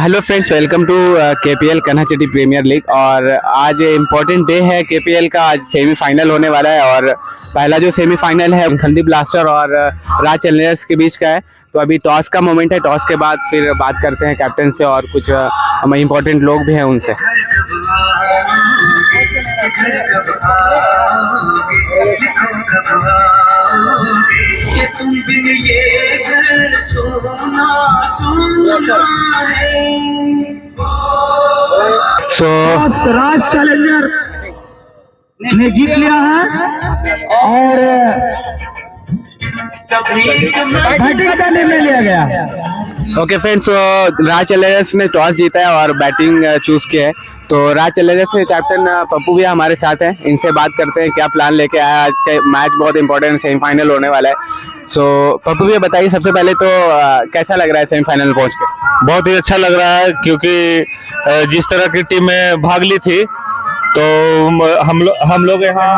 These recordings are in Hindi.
Hello friends, welcome to KPL Kanhacheti premier league. और आज इम्पोर्टेंट डे है केपीएल का। आज सेमीफाइनल होने वाला है और पहला जो सेमीफाइनल है संदीप ब्लास्टर और राज चैलेंजर्स के बीच का है। तो अभी टॉस का मोमेंट है, टॉस के बाद फिर बात करते हैं कैप्टन से और कुछ इम्पोर्टेंट लोग भी हैं उनसे। राज चैलेंजर ने जीत लिया है और बैटिंग का निर्णय लिया गया। ओके फ्रेंड्स, राज चैलेंजर्स ने टॉस जीता है और बैटिंग चूज किया है। तो राज चैलेंजर्स के कैप्टन पप्पू भी हमारे साथ हैं, इनसे बात करते हैं क्या प्लान लेके आया। आज का मैच बहुत इंपॉर्टेंट सेमीफाइनल होने वाला है। सो पप्पू भी बताइए सबसे पहले तो कैसा लग रहा है सेमीफाइनल में पहुंच के? बहुत ही अच्छा लग रहा है क्योंकि जिस तरह की टीमें भाग ली थी तो हम लोग यहाँ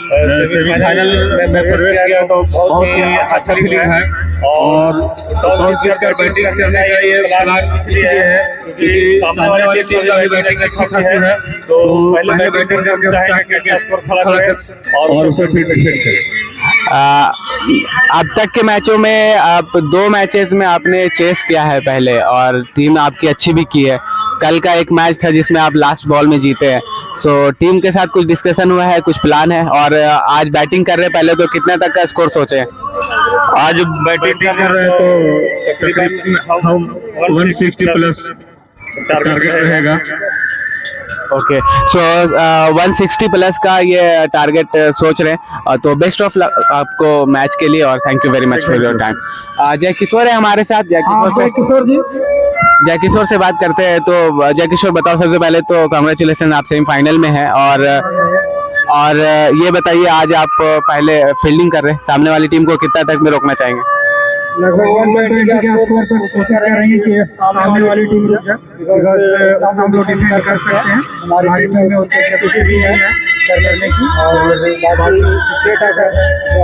सेमीफाइनल में प्रवेश किया तो बहुत ही अच्छा फीलिंग है। और टॉस जीतकर बैटिंग करने का ये प्लान इसलिए है क्योंकि सामने वाली टीम का भी बैटिंग अच्छी खासी है, तो पहले बैटिंग करके चाहेंगे कि अच्छा स्कोर खड़ा करें और उसे फिर डिफेंड करें। अब तक के मैचों में आप 2 मैचेस में आपने चेस किया है पहले और टीम आपकी अच्छी भी की है। कल का एक मैच था जिसमें आप लास्ट बॉल में जीते हैं। सो टीम के साथ कुछ डिस्कशन हुआ है, कुछ प्लान है? और आज बैटिंग कर रहे पहले तो कितने तक का स्कोर सोचे हैं? आज बैटिंग कर रहे हैं तो तकरीबन हम 160 प्लस टारगेट रहेगा। ओके, सो 160 प्लस का ये टारगेट सोच रहे हैं। तो बेस्ट ऑफ लक आपको मैच के लिए और thank you very much for your time. जय किशोर है हमारे साथ। जय किशोर से बात करते हैं। तो जय किशोर बताओ, सबसे पहले तो कांग्रेचुलेसन, आप सेमीफाइनल में हैं और ये बताइए आज आप पहले फील्डिंग कर रहे हैं, सामने वाली टीम को कितना तक में रोकना चाहेंगे? लगभग 120 के आसपास तक कोशिश कर रहे हैं कि सामने वाली टीम से हम लोग डिफेंड कर सकते हैं। हमारी टीम में उतनी कैपेसिटी भी है करने की और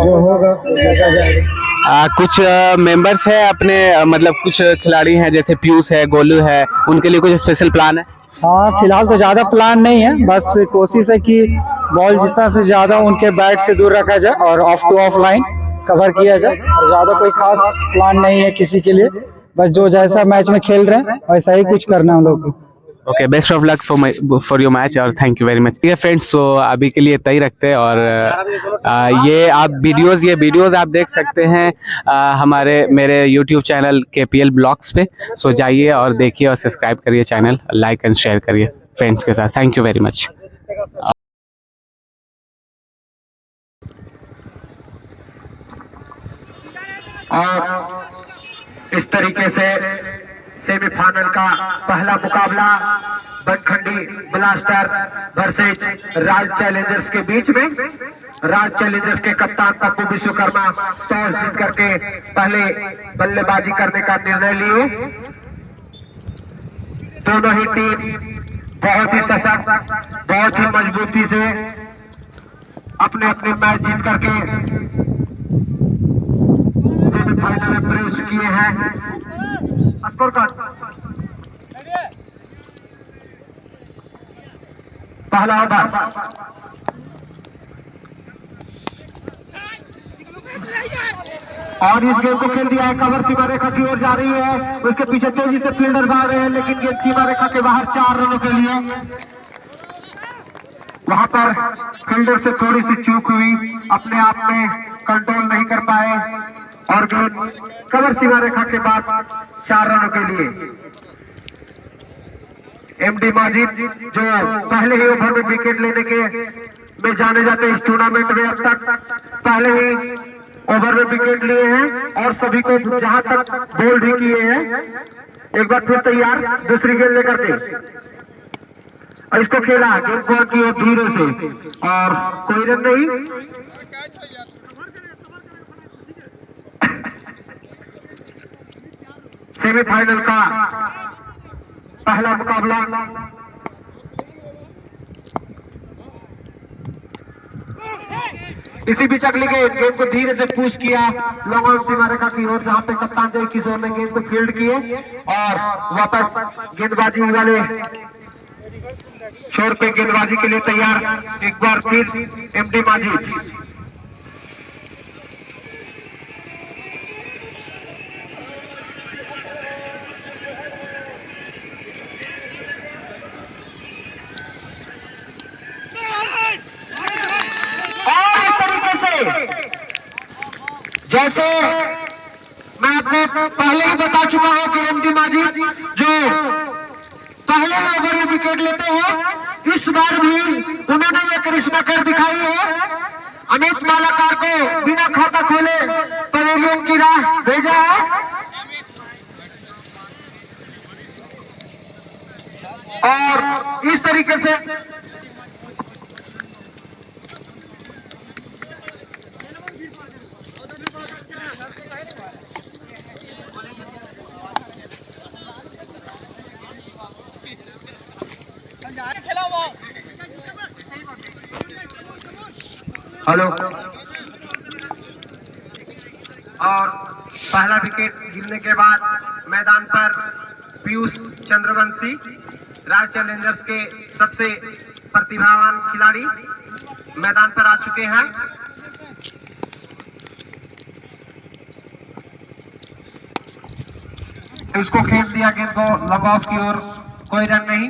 जो होगा देखा जाएगा। कुछ मेंबर्स है अपने, मतलब कुछ खिलाड़ी हैं जैसे पीयूष है, गोलू है, उनके लिए कुछ स्पेशल प्लान है? हाँ, फिलहाल तो ज्यादा प्लान नहीं है, बस कोशिश है कि बॉल जितना से ज्यादा उनके बैट से दूर रखा जाए और of two of line cover किया जाए। और ज्यादा कोई खास प्लान नहीं है किसी के लिए, बस जो जैसा मैच में खेल रहे हैं वैसा ही कुछ करना है हम लोग को। Okay, best of luck for your match और थैंक यू वेरी मच। ठीक है फ्रेंड्स, तो अभी के लिए इतना ही रखते हैं और ये वीडियोस आप देख सकते हैं मेरे YouTube चैनल KPL ब्लॉग्स पे। सो जाइए और देखिए और सब्सक्राइब करिए चैनल, लाइक एंड शेयर करिए फ्रेंड्स के साथ। Thank you very much. और इस तरीके से सेमीफाइनल का पहला मुकाबला Bankhandi blaster versus Raj Challengers के बीच में। राज चैलेंजर्स के कप्तान पप्पू विश्वकर्मा टॉस जीत करके पहले बल्लेबाजी करने का निर्णय लिए। दोनों ही टीम बहुत ही सशक्त, बहुत ही मजबूती से अपने अपने मैच जीत करके सेमीफाइनल में प्रवेश किए हैं। स्कोर कार्ड पहला ओवर और इस गेम को खेल दिया है, कवर सीमा रेखा की ओर जा रही है। उसके पीछे तेजी से फील्डर भाग रहे हैं लेकिन ये सीमा रेखा के बाहर 4 रनों के लिए। वहां पर फील्डर से थोड़ी सी चूक हुई, अपने आप में कंट्रोल नहीं कर पाए और गेंद कवर सीमा रेखा के बाद 4 रनों के लिए। MD माजिद जो पहले ही ओवर में विकेट लेने के में जाने जाते इस टूर्नामेंट में, अब तक पहले ही ओवर में विकेट लिए हैं और सभी को जहां तक बोल भी किए हैं। एक बार फिर तैयार, दूसरी गेंद लेकर के और इसको खेला गेंद बॉल की ओर धीरे से और कोई रन नहीं। सेमीफाइनल का पहला मुकाबला इसी बीच अगली गेंद को धीरे से पुश किया लॉन्ग ऑन सीमा रेखा की ओर, जहां पे कप्तान जय किशोर ने गेंद को फील्ड किए और वापस गेंदबाजी वाले छोर पे गेंदबाजी के लिए तैयार एक बार फिर एमडी माजिद। जैसे मैं आपको पहले ही बता चुका हूं कि एमडी माजिद जो पहले ओवर में विकेट लेते हैं, इस बार भी उन्होंने ये करिश्मा कर दिखाई है। अमित मालाकार को बिना खाता खोले पवेलियन की राह भेजा है और इस तरीके से हेलो और पहला विकेट गिरने के बाद मैदान पर पीयूष चंद्रवंशी राज चैलेंजर्स के सबसे प्रतिभावान खिलाड़ी मैदान पर आ चुके हैं। इसको खेल दिया गेंद को लॉन्ग ऑफ की ओर, कोई रन नहीं।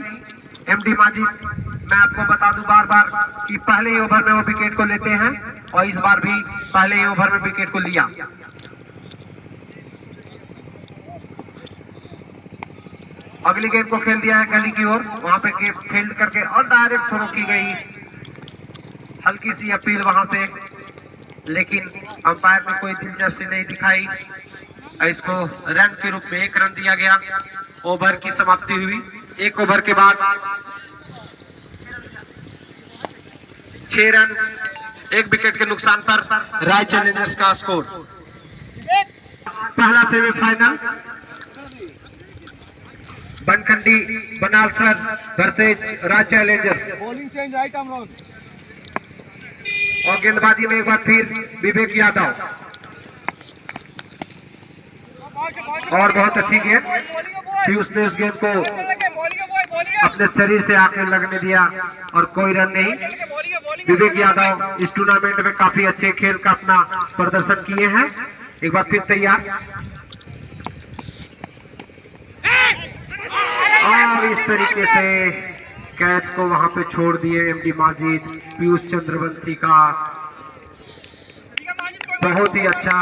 एमडी माजिद मैं आपको बता दूं बार बार कि पहले ही ओवर में वो विकेट को लेते हैं और इस बार भी पहले ही ओवर में विकेट को लिया। अगली गेंद को खेल दिया है गली की ओर, वहां पे फील्ड करके और डायरेक्ट थ्रो की गई। हल्की सी अपील वहां पे, लेकिन अंपायर ने कोई दिलचस्पी नहीं दिखाई। इसको रन के रूप में 1 रन दिया गया। ओवर की समाप्ति हुई। 1 ओवर के बाद 6 रन 1 विकेट के नुकसान पर राय चैलेंजर्स का स्कोर। पहला semifinal Bankhandi Banavasar versus Raj challengers. Bowling change आइटम रॉन और गेंदबाजी में एक बार फिर विवेक यादव और बहुत अच्छी गेंद थी। उसने उस गेंद को अपने शरीर से आके लगने दिया और कोई रन नहीं। विवेक यादव इस टूर्नामेंट में काफी अच्छे खेल का अपना प्रदर्शन किए हैं। एक बार फिर तैयार और इस तरीके से कैच को वहां पे छोड़ दिए एमडी माजिद। पीयूष चंद्रवंशी का बहुत ही अच्छा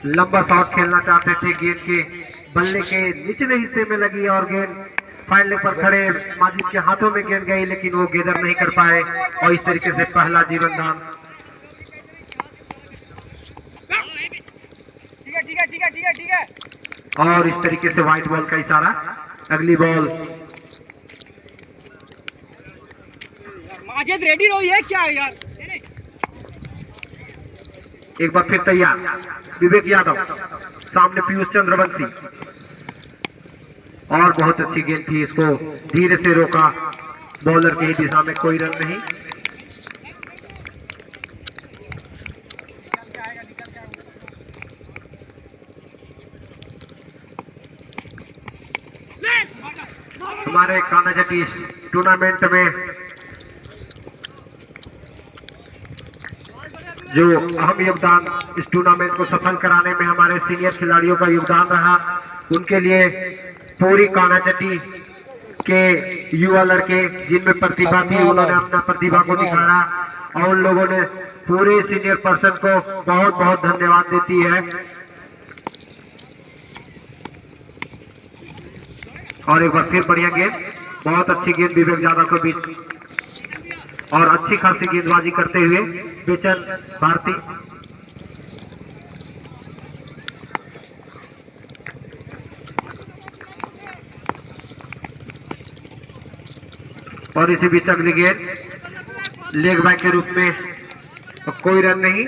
लंबा शॉट खेलना चाहते थे, गेंद के बल्ले के निचले हिस्से में लगी और गेंद फाइनल पर खड़े माजिद के हाथों में गेंद गई, लेकिन वो गेदर नहीं कर पाए और इस तरीके से पहला जीवन दान। ठीक है और इस तरीके से व्हाइट बॉल का इशारा। अगली बॉल माजिद रेडी रहो, ये क्या है यार। एक बार फिर तैयार विवेक यादव, सामने पीयूष चंद्रवंशी और बहुत अच्छी गेंद थी। इसको धीरे से रोका बॉलर की दिशा में, कोई रन नहीं। हमारे कानाचटी टूर्नामेंट में जो अहम योगदान इस टूर्नामेंट को सफल कराने में हमारे सीनियर खिलाड़ियों का योगदान रहा, उनके लिए पूरी कानाचटी के युवा लड़के जिनमें प्रतिभा थी, उन्होंने अपना प्रतिभा को दिखाया और उन लोगों ने पूरे सीनियर पर्सन को बहुत बहुत धन्यवाद देती है। और एक बार फिर बढ़िया गेंद, बहुत अच्छी गेंद विवेक यादव के बीच और अच्छी खासी गेंदबाजी करते हुए बेचन भारती। और इसी बीच अगली गेंद लेग बाय के रूप में, कोई रन नहीं।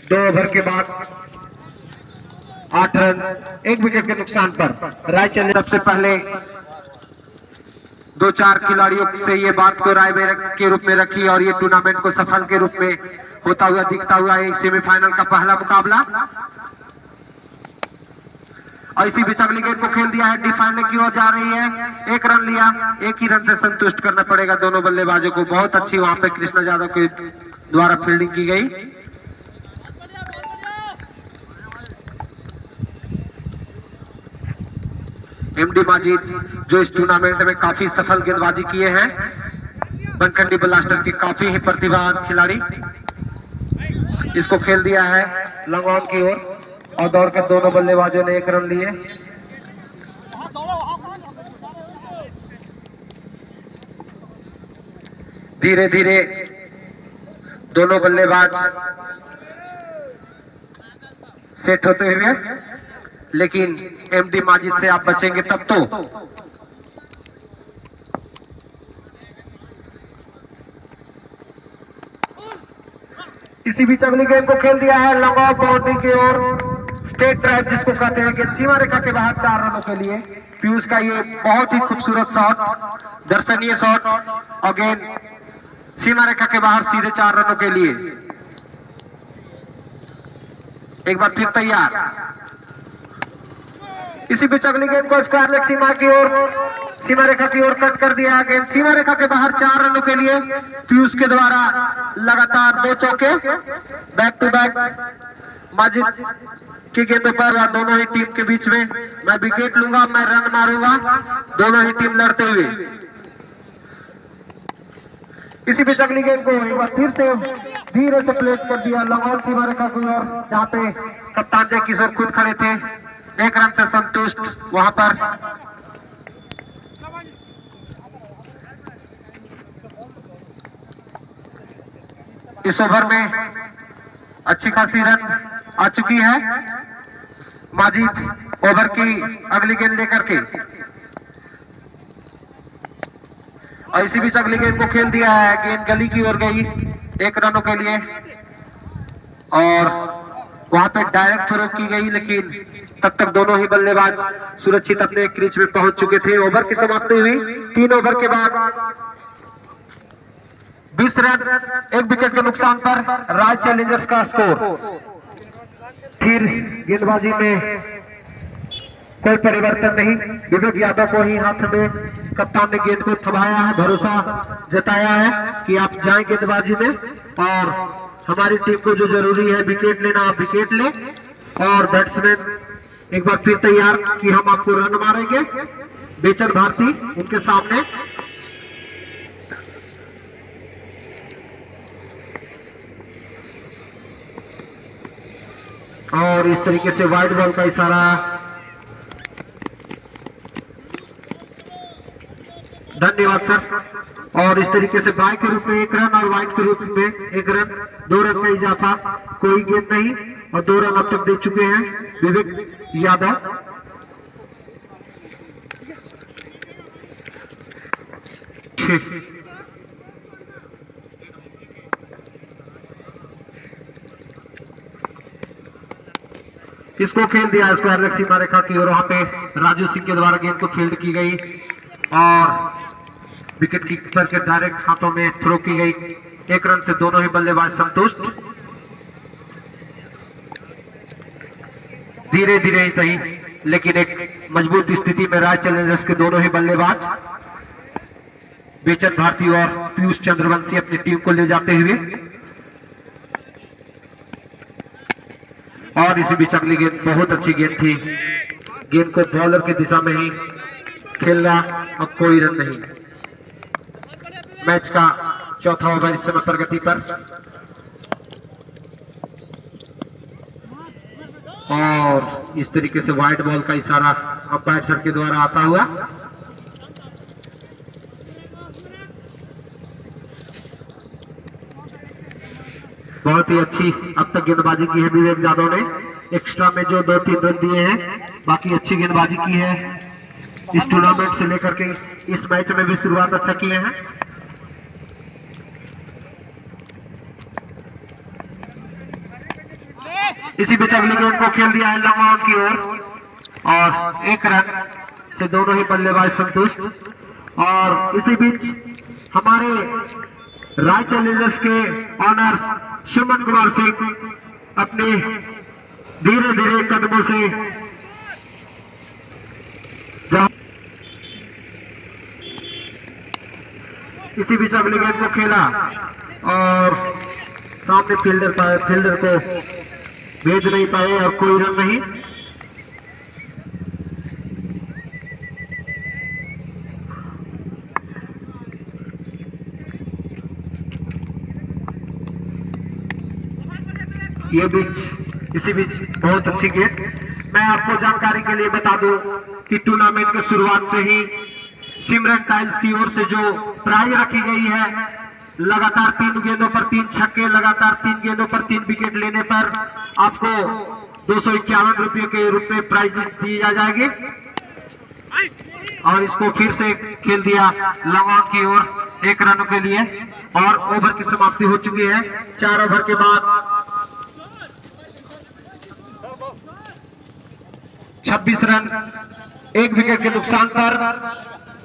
2 ओवर के बाद 8 रन 1 विकेट के नुकसान पर राय चैलेंजर्स सबसे पहले 2-4 खिलाड़ियों से ये बात को राय के रूप में रखी और ये टूर्नामेंट को सफल के रूप में होता हुआ दिखता हुआ एक सेमीफाइनल का पहला मुकाबला। और इसी बीच अगली गेंद को खेल दिया है, डिफेंड की ओर जा रही है, 1 रन लिया, 1 ही रन से संतुष्ट करना पड़ेगा दोनों बल्लेबाजों को। बहुत अच्छी वहां पे कृष्णा यादव के द्वारा फील्डिंग की गई। एमडी माजिद जो इस टूर्नामेंट में काफी सफल गेंदबाजी किए हैं, बनखंडी ब्लास्टर के काफी ही प्रतिभावान खिलाड़ी। इसको खेल दिया है लॉन्ग ऑन की ओर और दौड़ कर दोनों बल्लेबाजों ने 1 रन लिए। धीरे धीरे दोनों बल्लेबाज सेट होते हुए, लेकिन एमडी माजिद से आप बचेंगे तब तो। इसी बीच अगली गेंद को खेल दिया है लॉन्ग ऑफ बाउंड्री की ओर, स्टेट ड्राइव जिसको कहते हैं, कि सीमा रेखा के बाहर 4 रनों के लिए पीयूष का ये बहुत ही खूबसूरत शॉट, दर्शनीय शॉट, और गेंद सीमा रेखा के बाहर सीधे 4 रनों के लिए। एक बार फिर तैयार। इसी बीच अगली गेंद को स्क्वायर लेग सीमा की ओर, सीमा रेखा की ओर कट कर दिया। गेंद सीमा रेखा के बाहर 4 रनों के लिए पीयूष के द्वारा लगातार 2 चौके बैक टू बैक। माजिद की गेंदों पर दोनों ही टीम के बीच में मैं विकेट लूंगा, मैं रन मारूंगा, दोनों ही टीम लड़ते हुए। इसी बीच अगली गेंद को एक बार फिर से धीरे से प्लेस कर दिया लॉन्ग ऑन सीमा रेखा की ओर, जहां पे कप्तान जय किशोर खुद खड़े थे। 1 रन से संतुष्ट वहां पर। इस ओवर में अच्छी खासी रन आ चुकी है। माजिद ओवर की अगली गेंद लेकर के, और इसी बीच अगली गेंद को खेल दिया है। गेंद गली की ओर गई 1 रनों के लिए, और वहां पे डायरेक्ट थ्रो की गई, लेकिन तब तक दोनों ही बल्लेबाज सुरक्षित अपने क्रीज में पहुंच चुके थे। ओवर की समाप्ति हुई 3 ओवर के बाद 20 रन 1 विकेट के नुकसान पर राज चैलेंजर्स का स्कोर। फिर गेंदबाजी में कोई परिवर्तन नहीं, विवेक यादव को ही हाथ में कप्तान ने गेंद को थमाया है, भरोसा जताया है कि आप जाएं गेंदबाजी में, और हमारी टीम को जो जरूरी है विकेट लेना, आप विकेट ले। और बैट्समैन एक बार फिर तैयार कि हम आपको रन मारेंगे। बेचन भारती उनके सामने, और इस तरीके से वाइड बॉल का इशारा। धन्यवाद सर। और इस तरीके से बाय के रूप में 1 रन और वाइड के रूप में 1 रन, 2 रन का इजाफा, कोई गेंद नहीं, और 2 रन अब तक दे चुके हैं विवेक यादव। इसको खेल दिया स्क्वायर लेग सीमा रेखा की ओर, वहां पे राजू सिंह के द्वारा गेंद को फील्ड की गई और विकेट कीपर के डायरेक्ट हाथों में थ्रो की गई। 1 रन से दोनों ही बल्लेबाज संतुष्ट। धीरे धीरे ही सही, लेकिन एक मजबूत स्थिति में राज चैलेंजर्स के दोनों ही बल्लेबाज बेचन भारती और पीयूष चंद्रवंशी अपनी टीम को ले जाते हुए। और इसी बीच अगली गेंद बहुत अच्छी गेंद थी, गेंद को बॉलर की दिशा में ही खेलना, अब कोई रन नहीं। मैच का चौथा ओवर इस समय प्रगति पर, और इस तरीके से वाइड बॉल का इशारा अंपायर सर के द्वारा आता हुआ। बहुत ही अच्छी अब तक गेंदबाजी की है विवेक यादव ने। एक्स्ट्रा में जो 2-3 रन दिए हैं, बाकी अच्छी गेंदबाजी की है इस टूर्नामेंट से लेकर के इस मैच में भी शुरुआत अच्छा किए हैं। इसी बीच अगली गेंद को खेल दिया है लॉन्ग ऑन की ओर, और 1 रन से दोनों ही बल्लेबाज संतुष्ट। और इसी बीच हमारे राय चैलेंजर्स के ऑनर्स सुमन कुमार सिंह अपने धीरे धीरे कदमों से इसी बीच अगले गेंद को खेला और सामने फील्डर को भेज नहीं पाए और कोई रन नहीं। ये बीच इसी बीच बहुत अच्छी गेंद। मैं आपको जानकारी के लिए बता दूं कि टूर्नामेंट की शुरुआत से ही सिमरन टाइल्स की ओर से जो प्राइज रखी गई है, लगातार 3 गेंदों पर 3 छक्के, लगातार 3 गेंदों पर 3 विकेट लेने पर आपको 251 रुपये के रूप में प्राइज दी जाएगी। और इसको फिर से खेल दिया लॉन्ग की ओर 1 रनों के लिए और ओवर की समाप्ति हो चुकी है। 4 ओवर के बाद 26 रन 1 विकेट के नुकसान पर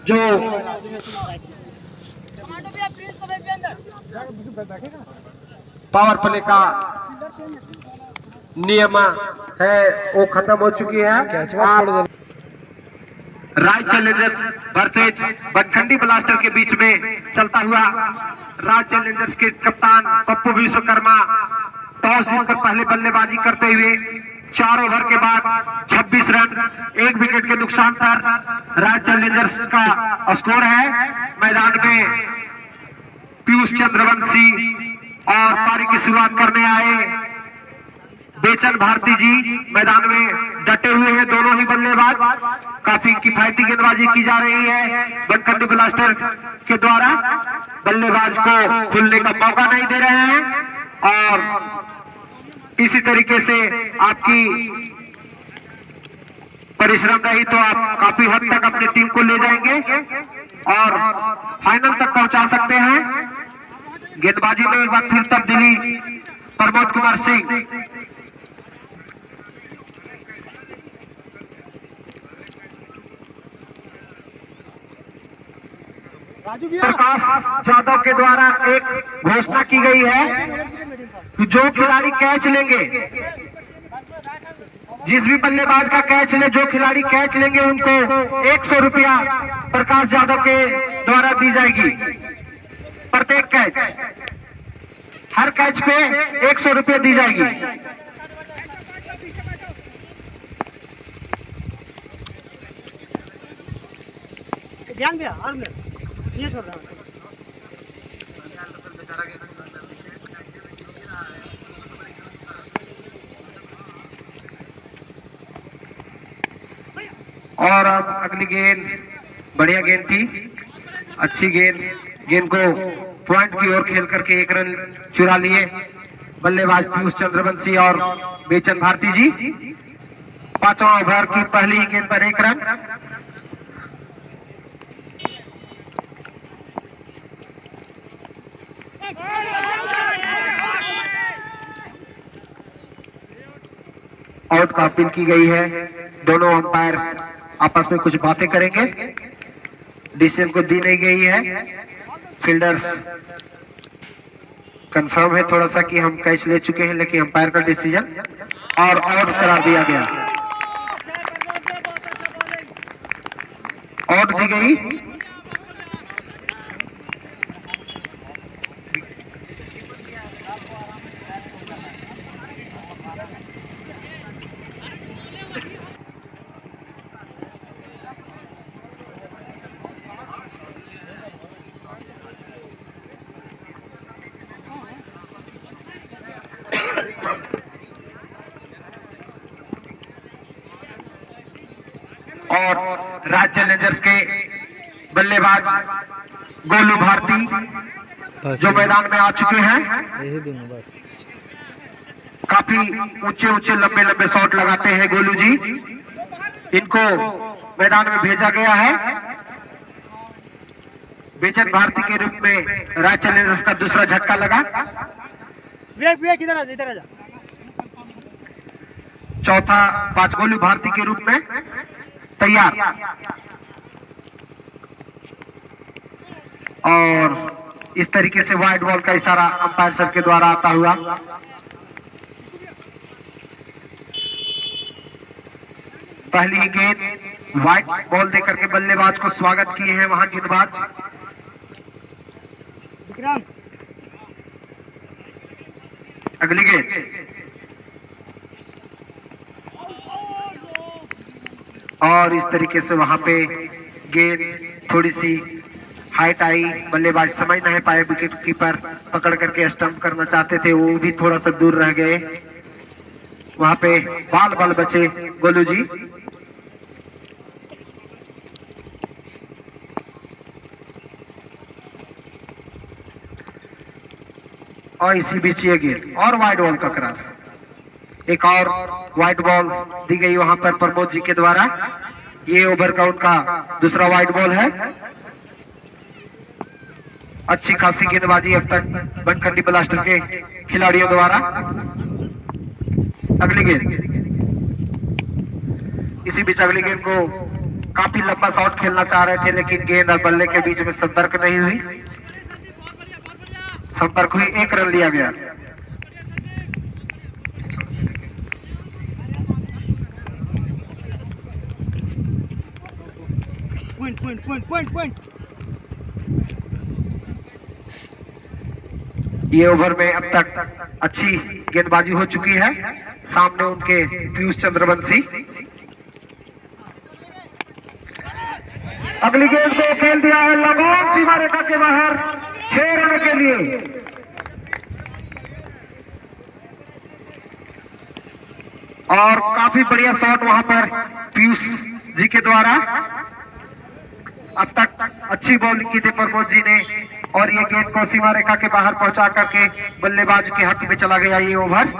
जो पावर प्ले का नियम है वो खत्म हो चुकी है। राय चैलेंजर्स वर्सेज बनखंडी ब्लास्टर के बीच में चलता हुआ राय चैलेंजर्स के कप्तान पप्पू विश्वकर्मा टॉस जीतकर पहले बल्लेबाजी करते हुए 4 ओवर के बाद 26 रन 1 विकेट के नुकसान पर राय चैलेंजर्स का स्कोर है। मैदान में पीयूष चंद्रवंशी और पारी की शुरुआत करने आए बेचन भारती जी मैदान में डटे हुए हैं। दोनों ही बल्लेबाज काफी किफायती गेंदबाजी की जा रही है बनखंडी ब्लास्टर के द्वारा। बल्लेबाज को खुलने का मौका नहीं दे रहे हैं और इसी तरीके से आपकी परिश्रम रही तो आप काफी हद तक अपनी टीम को ले जाएंगे और फाइनल तक पहुंचा सकते हैं। गेंदबाजी में एक बार फिर तब्दीली प्रमोद कुमार सिंह, प्रकाश यादव के द्वारा एक घोषणा की गई है कि जो खिलाड़ी कैच लेंगे, जिस भी बल्लेबाज का कैच ले, जो खिलाड़ी कैच लेंगे उनको 100 रुपया प्रकाश यादव के द्वारा दी जाएगी। प्रत्येक कैच, हर कैच पे 100 रुपये दी जाएगी। ध्यान दिया और ये छोड़ रहा हूं। और अब अगली गेंद बढ़िया गेंद थी, अच्छी गेंद को पॉइंट की ओर खेल करके 1 रन चुरा लिए बल्लेबाज पीयूष चंद्रवंशी और बेचन भारती जी। 5वां ओवर की पहली ही गेंद पर 1 रन। आउट का अपील की गई है। दोनों अंपायर आपस में कुछ बातें करेंगे। डिसीजन को दी नहीं गई है। फील्डर्स कंफर्म है थोड़ा सा कि हम कैच ले चुके हैं, लेकिन अंपायर का डिसीजन और आउट करार दिया गया। आउट दी गई। और राज चैलेंजर्स के बल्लेबाज गोलू भारती जो मैदान में आ चुके हैं। यही दोनों बस काफी ऊंचे लंबे शॉट लगाते हैं गोलू जी। इनको मैदान में भेजा गया है। बेचन भारती के रूप में राज चैलेंजर्स का दूसरा झटका लगा। इधर आ जा। चौथा 5 गोलू भारती के रूप में तैयार। और इस तरीके से वाइड बॉल का इशारा अंपायर सर के द्वारा आता हुआ। पहली ही गेंद वाइड बॉल देकर के बल्लेबाज को स्वागत किए हैं वहां गेंदबाज। अगली गेंद और इस तरीके से वहां पे गेंद थोड़ी सी हाइट आई, बल्लेबाज समझ नहीं पाए, विकेट कीपर पकड़ करके स्टंप करना चाहते थे, वो भी थोड़ा सा दूर रह गए। वहां पे बाल बचे गोलू जी। और इसी बीच ये गेंद और वाइड बॉल का करार, एक और वाइड बॉल दी गई वहां पर प्रमोद जी के द्वारा। ये ओवर का उनका दूसरा वाइड बॉल है। अच्छी खासी गेंदबाजी अब तक बनखंडी ब्लास्टर के खिलाड़ियों द्वारा। अगली गेंद, इसी बीच अगली गेंद को काफी लंबा शॉट खेलना चाह रहे थे, लेकिन गेंद और बल्ले के बीच में संपर्क नहीं हुई। संपर्क हुई, 1 रन लिया गया। पॉइंट। ये ओवर में अब तक अच्छी गेंदबाजी हो चुकी है। सामने उनके पीयूष चंद्रवंशी। अगली गेंद को खेल दिया है लगभग सीमा रेखा के बाहर 6 रन के लिए। और काफी बढ़िया शॉट वहां पर पीयूष जी के द्वारा। अब तक अच्छी बॉलिंग की थी प्रमोद जी ने, और ये गेंद को सीमा रेखा के बाहर पहुंचा करके बल्लेबाज के हक में चला गया ये over.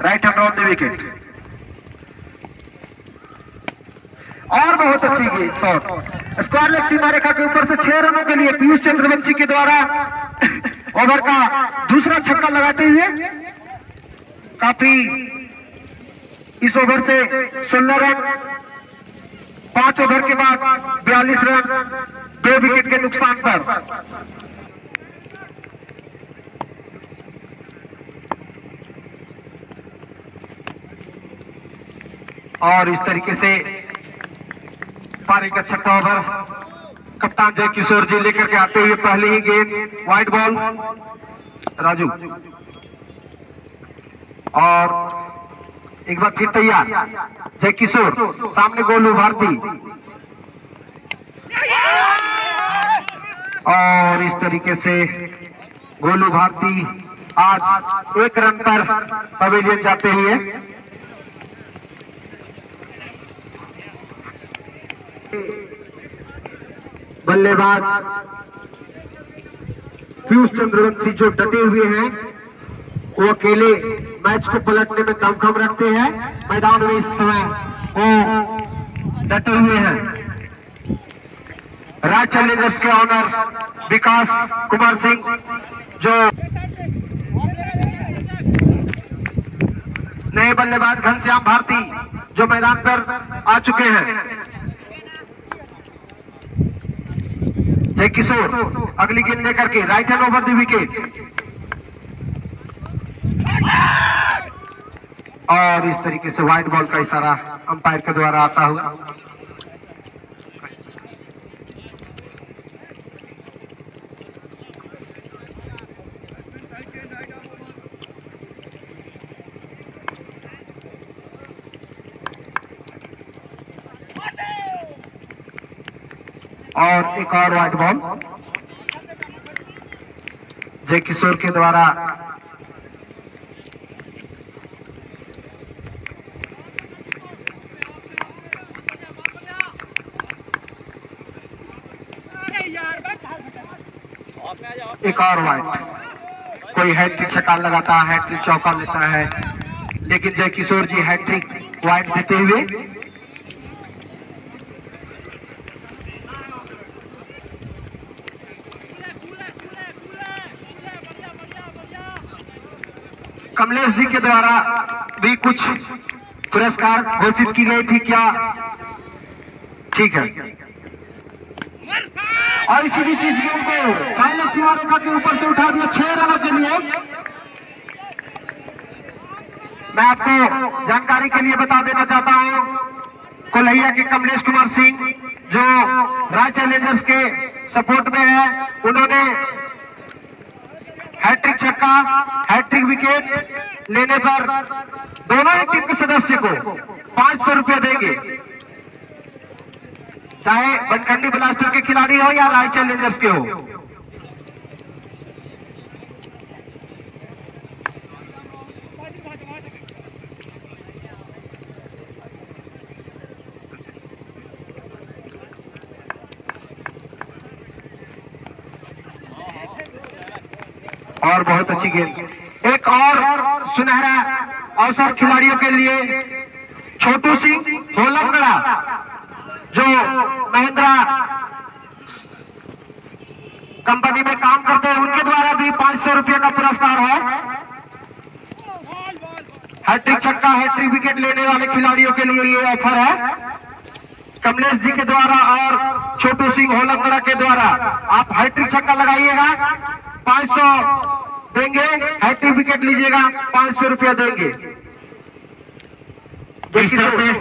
Right hand on the wicket. और बहुत अच्छी गेंद शॉट, स्क्वायर लेग सीमा रेखा के ऊपर से 6 रनों के लिए पीयूष चंद्रवंशी के द्वारा ओवर का दूसरा छक्का लगाते हुए काफी इस ओवर से 16 रन, 5 ओवर के बाद 42 रन 2 विकेट के नुकसान पर। और इस तरीके से पारी का 6वां ओवर कप्तान जय किशोर जी लेकर के आते हुए पहली ही गेंद वाइड बॉल राजू। और एक बार फिर तैयार जय किशोर, सामने गोलू भारती। और इस तरीके से गोलू भारती आज 1 रन पर पवेलियन जाते हुए। बल्लेबाज पीयूष चंद्रवंशी जो डटे हुए हैं, वो अकेले मैच को पलटने में दमखम रखते हैं। मैदान में इस समय वो डटे हुए हैं। राज चैलेंजर्स के ऑनर विकास कुमार सिंह जो नए बल्लेबाज घनश्याम भारती जो मैदान पर आ चुके हैं। जय किशोर अगली गेंद लेकर के right hand over the wicket. और इस तरीके से वाइड बॉल का इशारा अंपायर के द्वारा आता हुआ। और एक और वाइड बॉल जय किशोर के द्वारा। एक और वाइड, कोई हैट्रिक छक्का लगाता है, हैट्रिक चौका लेता है, लेकिन जय किशोर जी हैट्रिक वाइड देते हुए कमलेश जी के द्वारा भी कुछ पुरस्कार घोषित की गई थी क्या? ठीक है। और इसी बीच इस गेम को फाइनल सीमा रेखा के ऊपर से उठा दिया 6 रनों के लिए। मैं आपको जानकारी के लिए बता देना चाहता हूं, कोल्हैया के कमलेश कुमार सिंह जो राय चैलेंजर्स के सपोर्ट में है, उन्होंने हैट्रिक छक्का, हैट्रिक विकेट लेने पर दोनों ही टीम के सदस्य को 500 रुपया देंगे, चाहे बनखंडी ब्लास्टर के खिलाड़ी हो या राय चैलेंजर्स के हो। और बहुत अच्छी गेंद। एक और सुनहरा अवसर खिलाड़ियों के लिए, छोटू सिंह होलंगड़ा जो महिंद्रा कंपनी में काम करते हैं, उनके द्वारा भी 500 रुपये का पुरस्कार है। हैट्रिक छक्का, हैट्रिक विकेट लेने वाले खिलाड़ियों के लिए ये ऑफर है। कमलेश जी के द्वारा और छोटू सिंह होलंगड़ा के द्वारा आप हैट्रिक छक्का लगाइएगा, 500 देंगे, हैट्रिक विकेट लीजिएगा, 500 रुपया देंगे। इस तरह से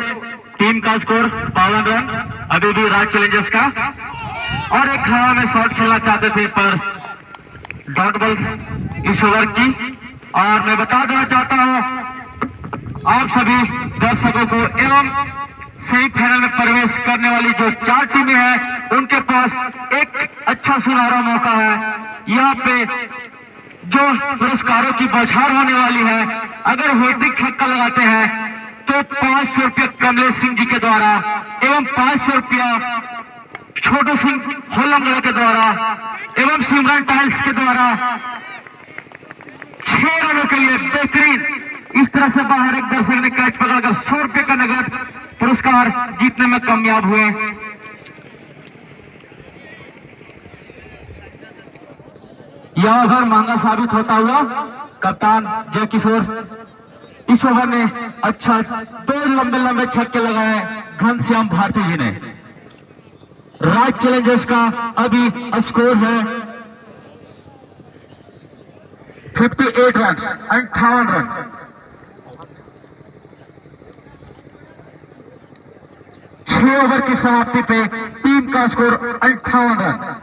टीम का स्कोर 52 रन अभी भी राज चैलेंजर्स का। और एक हवा में शॉट खेलना चाहते थे पर डॉट बॉल इस ओवर की। और मैं बता देना चाहता हूं आप सभी दर्शकों को एवं सेमीफाइनल में प्रवेश करने वाली जो 4 टीमें हैं, उनके पास एक अच्छा सुनहरा मौका है। यहाँ पे जो पुरस्कारों की बौछार होने वाली है, अगर हैट्रिक छक्का लगाते हैं तो 500 रुपया कमलेश सिंह जी के द्वारा एवं 500 रुपया छोटू सिंह होलंगड़ा के द्वारा एवं सिमरन टाइल्स के द्वारा 6 रनों के लिए बेहतरीन इस तरह से बाहर एक दर्शक ने कैच पकड़कर 100 रुपये का नगद पुरस्कार जीतने में कामयाब हुए। यह ओवर महंगा साबित होता हुआ कप्तान जय किशोर इस ओवर में अच्छा 2 लंबे लंबे छक्के लगाए घनश्याम भारती जी ने। राज चैलेंजर्स का अभी स्कोर है 58 रन, 58 रन। छह ओवर की समाप्ति पे टीम का स्कोर 58 रन।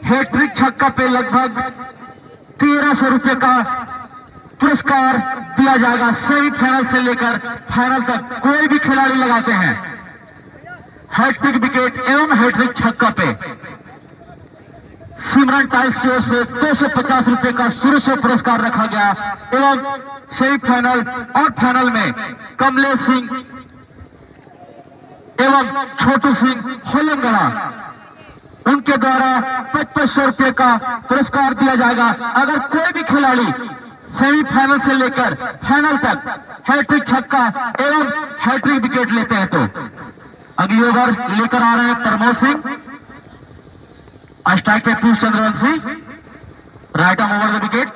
हैट्रिक छक्का पे लगभग 1300 रुपये का पुरस्कार दिया जाएगा। सेमीफाइनल से लेकर फाइनल तक कोई भी खिलाड़ी लगाते हैं हैट्रिक विकेट एवं हैट्रिक छक्का पे, सिमरन टाइल्स की ओर से 250 रुपये का शुरू से पुरस्कार रखा गया। एवं सेमीफाइनल और फाइनल में कमलेश सिंह एवं छोटू सिंह होलंगड़ा उनके द्वारा 2500 रुपये का पुरस्कार दिया जाएगा अगर कोई भी खिलाड़ी सेमीफाइनल से लेकर फाइनल तक हैट्रिक छक्का एवं हैट्रिक विकेट लेते हैं। तो अगली ओवर लेकर आ रहे हैं प्रमोद सिंह, स्ट्राइक पे Piyush Chandravanshi, right arm over the wicket.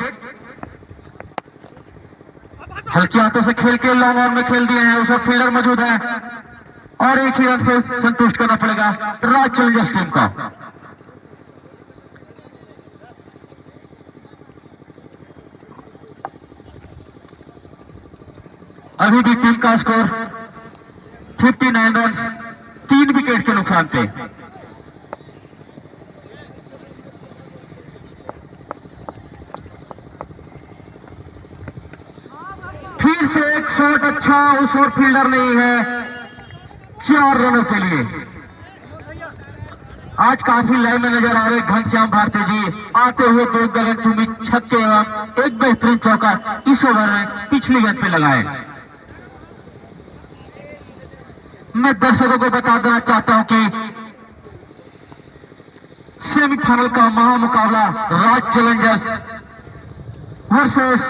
हल्की हाथों से खेल के लॉन्ग ऑन में खेल दिए हैं, उस फील्डर मौजूद है और एक ही रन से संतुष्ट करना पड़ेगा राज चैलेंजर्स टीम का। अभी भी टीम का स्कोर 59 रन 3 विकेट के नुकसान पे। फिर से एक शॉट अच्छा, उस और फील्डर नहीं है, 4 रनों के लिए। आज काफी लाइन में नजर आ रहे घनश्याम भारती जी आते हुए 2 गगनचुंबी छक्के एवं एक बेहतरीन चौका इस ओवर में पिछली गेंद पे लगाए। मैं दर्शकों को बता देना चाहता हूं कि सेमीफाइनल का महामुकाबला राज चैलेंजर्स वर्सेस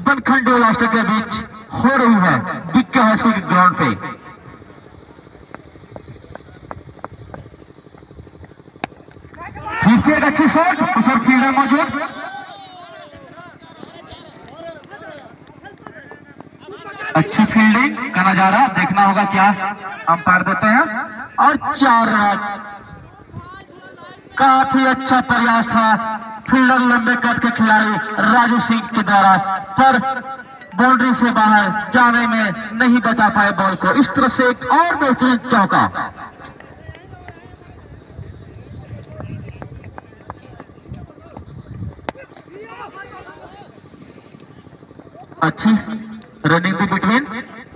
बनखंडी ब्लास्टर के बीच हो रही है बीके हाई स्कूल के ग्राउंड पे। फिर से एक अच्छी शॉट, उस और फील्डर मौजूद। अच्छी फील्डिंग का नजारा देखना होगा क्या अंपायर देते हैं। और 4 रन, काफी अच्छा प्रयास था फील्डर लंबे कद के खिलाड़ी राजू सिंह के द्वारा, पर बाउंड्री से बाहर जाने में नहीं बचा पाए बॉल को। इस तरह से एक और बेहतरीन चौका। अच्छी रनिंग भी बिटवीन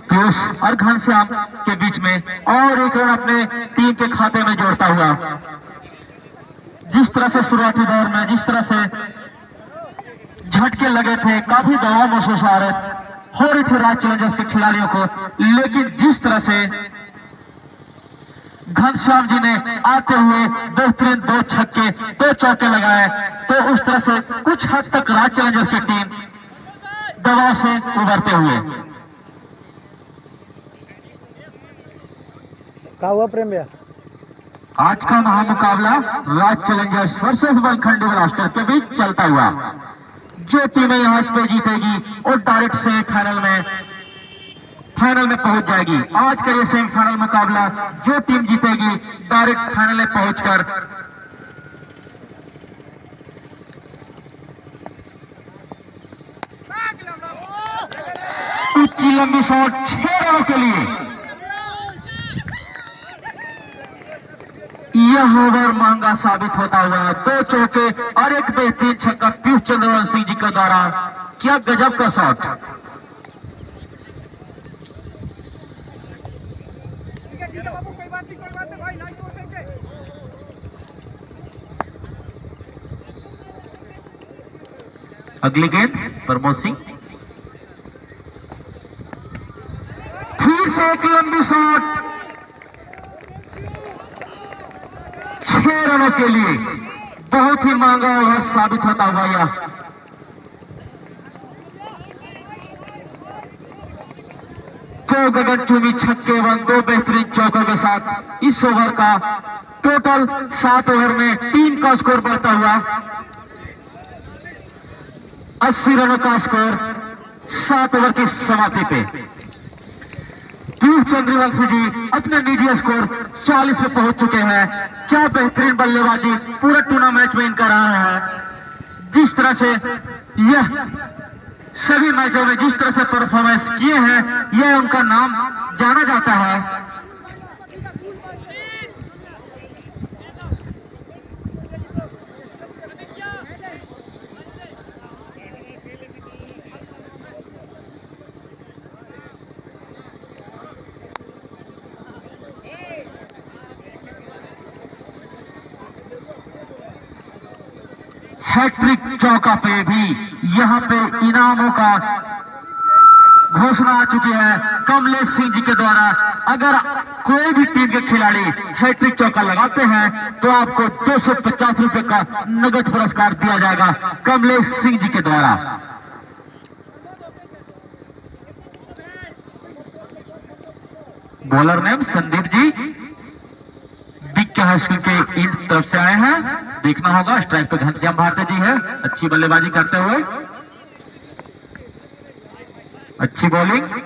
पीयूष और घनश्याम के बीच में, और एक रन अपने टीम के खाते में जोड़ता हुआ। जिस तरह से शुरुआती दौर में जिस तरह से झटके लगे थे, काफी दबाव महसूस हो रही थी राज चैलेंजर्स के खिलाड़ियों को, लेकिन जिस तरह से घनश्याम जी ने आते हुए बेहतरीन 2 छक्के 2 चौके लगाए, तो उस तरह से कुछ हद तक राज चैलेंजर्स की टीम दबाव से उभरते हुए। क्या हुआ प्रेम भैया? आज का महामुकाबला राज चैलेंजर्स वर्सेस वलखंडी ब्लास्टर के बीच चलता हुआ। जो टीमें यहाँ पे जीतेगी और डायरेक्ट से फाइनल में पहुंच जाएगी। आज का ये सेमीफाइनल मुकाबला, जो टीम जीतेगी डायरेक्ट फाइनल में पहुंचकर ऊंची लंबी शॉट 6 रनों के लिए। यह ओवर महंगा साबित होता हुआ। 2 चौके और एक बेहतरीन छक्का पीयूष चंद्रवंशी सिंह जी के द्वारा। क्या गजब का शॉट। कोई बात नहीं भाई, लाइक कर देंगे। अगली गेंद प्रमोद सिंह, फिर से एक लंबी शॉट 6 रनों के लिए। बहुत ही महंगा ओवर साबित होता हुआ यह। दो गगनचुंबी छक्के व 2 बेहतरीन चौकों के साथ इस ओवर का टोटल 7 ओवर में टीम का स्कोर बढ़ता हुआ 80 रनों का स्कोर 7 ओवर की समाप्ति पे। पीयूष चंद्रवंशी जी अपने निजी स्कोर 40 पे पहुंच चुके हैं। क्या बेहतरीन बल्लेबाजी पूरा टूर्नामेंट में इनका रहा है। जिस तरह से यह सभी मैचों में जिस तरह से परफॉर्मेंस किए हैं, यह उनका नाम जाना जाता है। हैट्रिक चौका पे भी यहां पे इनामों का घोषणा आ चुकी है कमलेश सिंह जी के द्वारा। अगर कोई भी टीम के खिलाड़ी हैट्रिक चौका लगाते हैं तो आपको 250 रुपए का नगद पुरस्कार दिया जाएगा कमलेश सिंह जी के द्वारा। Bowler name Sandeep ji Vicky high school के इन तरफ से आए हैं। देखना होगा स्ट्राइक पे घनश्याम भारती जी है, अच्छी बल्लेबाजी करते हुए, अच्छी बॉलिंग।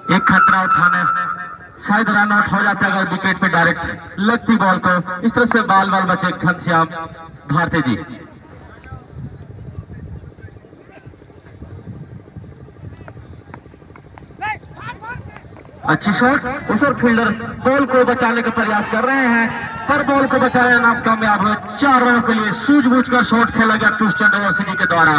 एक खतरा उठाने शायद रन आउट हो जाता अगर विकेट पे डायरेक्ट लगती बॉल को। इस तरह से बाल बाल बचे घनश्याम भारती जी। अच्छी शॉट, उस और फील्डर बॉल को बचाने का प्रयास कर रहे हैं, पर बॉल को बचाया नाम कामयाब हुए। 4 रनों के लिए सूझबूझकर शॉट खेला गया क्रिश्चियन यूनिवर्सिटी के द्वारा।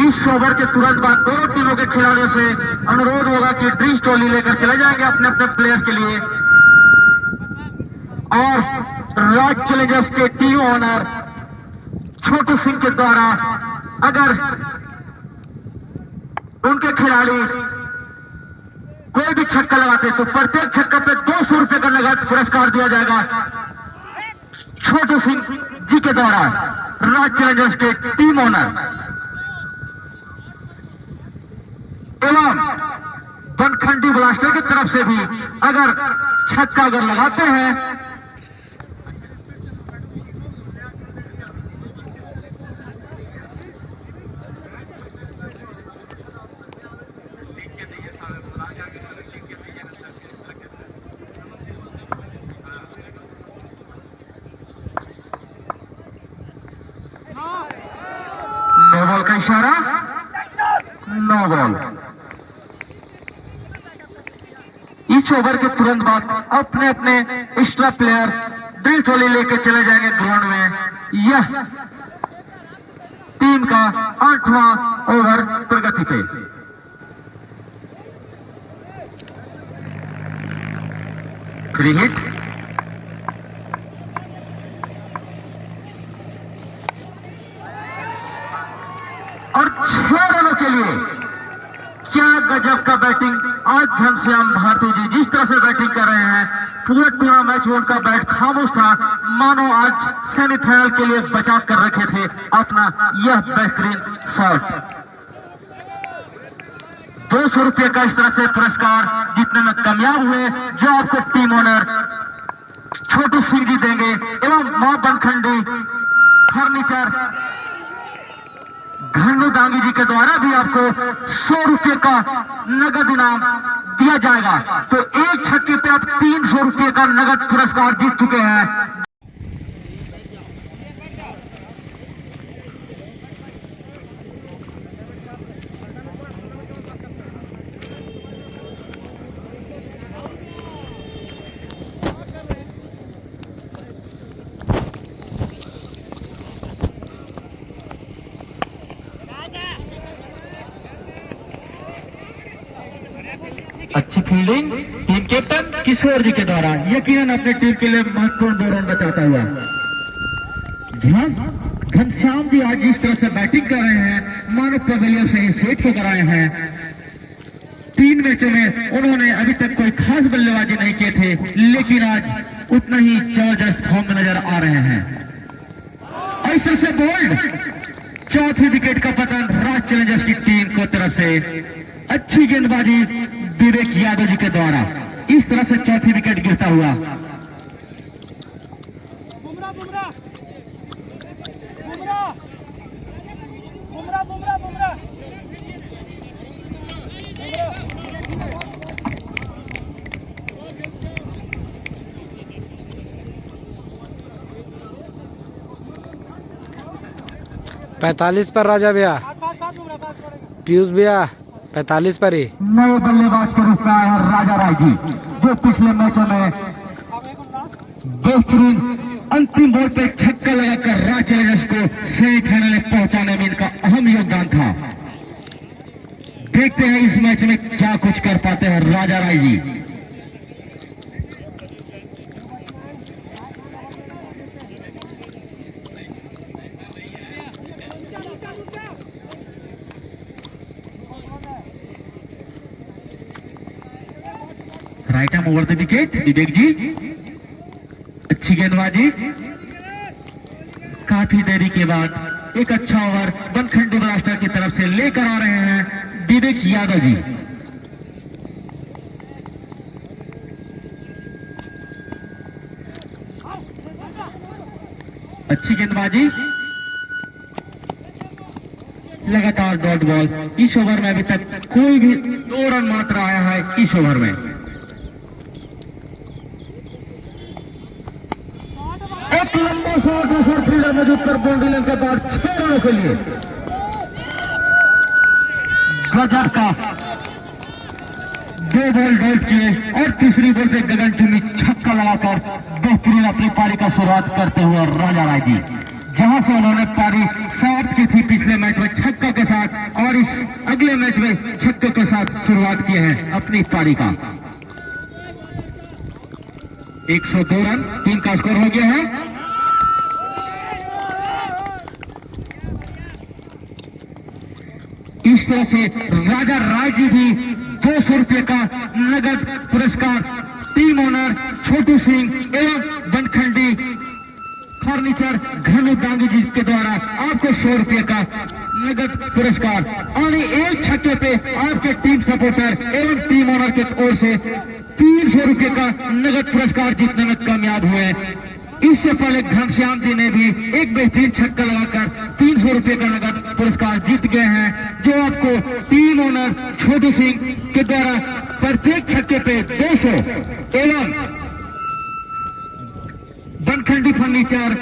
इस ओवर के तुरंत बाद दोनों टीमों के खिलाड़ियों से अनुरोध होगा कि ड्रिंक्स टोली लेकर चले जाएंगे अपने अपने प्लेयर के लिए। और राज चैलेंजर्स के टीम ओनर छोटू सिंह के द्वारा अगर उनके खिलाड़ी कोई भी छक्का लगाते तो प्रत्येक छक्का पे 200 रुपए का नगद पुरस्कार दिया जाएगा छोटू सिंह जी के द्वारा, राज चैलेंजर्स के टीम ओनर। एवं बनखंडी ब्लास्टर की तरफ से भी अगर छक्का अगर लगाते हैं नो बॉल का इशारा, नो बॉल। इस ओवर के तुरंत बाद अपने अपने एक्स्ट्रा प्लेयर ड्रिल टोली लेकर चले जाएंगे ग्राउंड में। यह टीम का 8वां ओवर प्रगति पे। फ्री हिट, और 6 रनों के लिए क्या गजब का बैटिंग आज घनश्याम भारती जी जिस तरह से बैटिंग कर रहे हैं। पूरा पूरा मैच में उनका बैट खामोश था, मानो आज सेमीफाइनल के लिए बचा कर रखे थे अपना यह बेहतरीन शॉट। 200 रुपये का इस तरह से पुरस्कार जीतने में कामयाब हुए, जो आपको टीम ओनर छोटू सिंह जी देंगे एवं मां बनखंडी फर्नीचर घनु दांगी जी के द्वारा भी आपको 100 रुपये का नगद इनाम दिया जाएगा। तो एक छक्के पे आप 300 रुपये का नगद पुरस्कार जीत चुके हैं। अच्छी फील्डिंग टीम कैप्टन किशोर जी के द्वारा यकीनन अपने टीम के लिए महत्वपूर्ण 2 रन बचाता हुआ। घनश्याम जी आज इस तरह से बैटिंग कर रहे हैं, मानो पवेलियन से ही सेट होकर आए हैं। 3 मैचों में उन्होंने अभी तक कोई खास बल्लेबाजी नहीं किए थे, लेकिन आज उतना ही जबरदस्त फॉर्म में नजर आ रहे हैं। और इस तरह से बोल्ड 4थी विकेट का पतन राज चैलेंजर्स की टीम को तरफ से। अच्छी गेंदबाजी विवेक यादव जी के द्वारा इस तरह से 4थी विकेट गिरता हुआ। पैतालीस पर राजा भैया, पीयूष भैया 45 पर ही। नए बल्लेबाज के रूप में आए हैं राजा राय जी, जो पिछले मैचों में बेहतरीन अंतिम बॉल पे छक्का लगाकर राज चैलेंजर्स को सेमीफाइनल में पहुंचाने में इनका अहम योगदान था। देखते हैं इस मैच में क्या कुछ कर पाते हैं Raja Rai ji. Right arm over the wicket Vivek ji, अच्छी गेंदबाजी। काफी देरी के बाद एक अच्छा ओवर बनखंडी ब्लास्टर की तरफ से लेकर आ रहे हैं विवेक यादव जी। अच्छी गेंदबाजी, लगातार डॉट बॉल। इस ओवर में अभी तक कोई भी 2 रन मात्र आया है इस ओवर में। एक लंबा शॉट दूसरे फील्डर में जुटकर बाउंड्री लेने के बाद 6 रनों के लिए गजब का 2 बॉल डॉट किए और तीसरी बॉल पे गगनचुंबी छक्का लगाकर बेहतरीन अपनी पारी का शुरुआत करते हुए राजा राय जी, जहां से उन्होंने पारी समाप्त की थी पिछले मैच में छक्का के साथ और इस अगले मैच में छक्के के साथ शुरुआत किए हैं अपनी पारी का। 102 रन टीम का स्कोर हो गया है। इस तरह से राजा राय जी भी 200 रुपये का नगद पुरस्कार टीम ओनर छोटू सिंह एवं बनखंडी फर्नीचर घनु दांगी जी के द्वारा आपको 100 रुपये का नगद पुरस्कार और एक छक्के पे आपके टीम सपोर्टर एवं टीम ओनर की ओर से 300 रुपये का नगद पुरस्कार जीतने में कामयाब हुए। इससे पहले घनश्याम जी ने भी एक बेहतरीन छक्का लगाकर 300 रुपये का नगद पुरस्कार जीत गए हैं, जो आपको टीम ओनर छोटू सिंह के द्वारा प्रत्येक छक्के पे 200 एवं बनखंडी फर्नीचर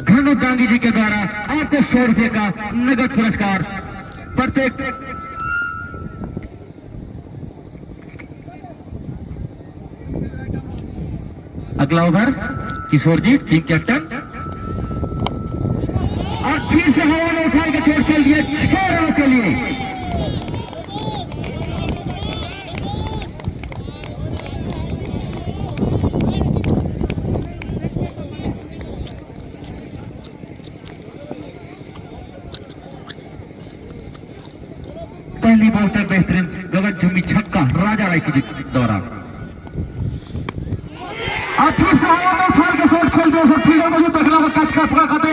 घनु दांगी जी के द्वारा आपको 100 रुपये का नगद पुरस्कार प्रत्येक। अगला ओवर किशोर जी टीम कैप्टन और फिर से हवा में उठा के छोड़ के लिए 6 रनों के लिए पहली बॉल पर बेहतरीन गगनचुंबी छक्का राजा राय के द्वारा। और फिर से हवा में उछाल के शॉट खेल दिया सर फील्डर मुझे पकड़ा हुआ कैच का पूरा खाते